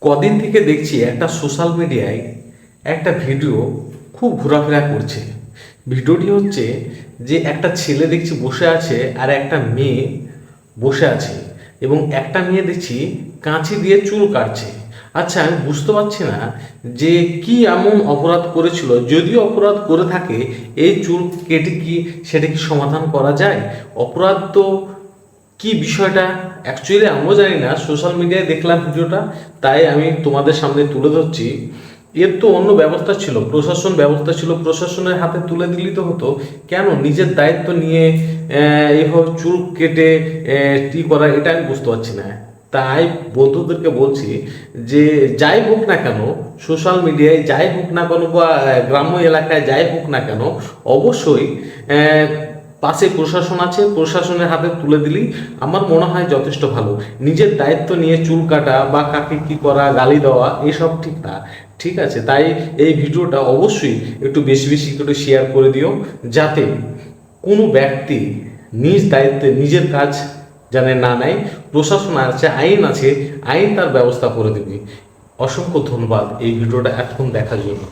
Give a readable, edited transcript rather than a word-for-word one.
কদিন থেকে দেখছি একটা সোশ্যাল মিডিয়ায় একটা ভিডিও খুব ঘোরাফেরা করছে। ভিডিওটি হচ্ছে যে একটা ছেলে দেখছি বসে আছে আর একটা মেয়ে বসে আছে, এবং একটা মেয়ে দেখছি কাঁচি দিয়ে চুল কাটছে। আচ্ছা, আমি বুঝতে পারছি না যে কি এমন অপরাধ করেছিল। যদিও অপরাধ করে থাকে, এই চুল কেটে কি সেটা কি সমাধান করা যায়? অপরাধ তো কি বিষয়টা অ্যাকচুয়ালি আমিও জানি না, সোশ্যাল মিডিয়ায় দেখলাম ভিডিওটা, তাই আমি তোমাদের সামনে তুলে ধরছি। এর তো অন্য ব্যবস্থা ছিল, প্রশাসন ব্যবস্থা ছিল, প্রশাসনের হাতে তুলে দিলেই তো হতো। কেন নিজের দায়িত্ব নিয়ে এইভাবে চুল কেটে টি করা, এটা আমি বুঝতে পারছি না। তাই বন্ধুদেরকে বলছি যে যাই হোক না কেন, সোশ্যাল মিডিয়ায় যাই হোক না কেন বা গ্রাম্য এলাকায় যাই হোক না কেন, অবশ্যই পাশে প্রশাসন আছে, প্রশাসনের হাতে তুলে দিলেই আমার মনে হয় যথেষ্ট ভালো। নিজের দায়িত্ব নিয়ে চুল কাটা বা কাকে কি করা, গালি দেওয়া, এসব ঠিক না। ঠিক আছে, তাই এই ভিডিওটা অবশ্যই একটু বেশি বেশি করে শেয়ার করে দিও, যাতে কোনো ব্যক্তি নিজ দায়িত্বে নিজের কাজ জানে না নেয়। প্রশাসন আছে, আইন আছে, আইন তার ব্যবস্থা করে দেবে। অসংখ্য ধন্যবাদ এই ভিডিওটা এতক্ষণ দেখার জন্য।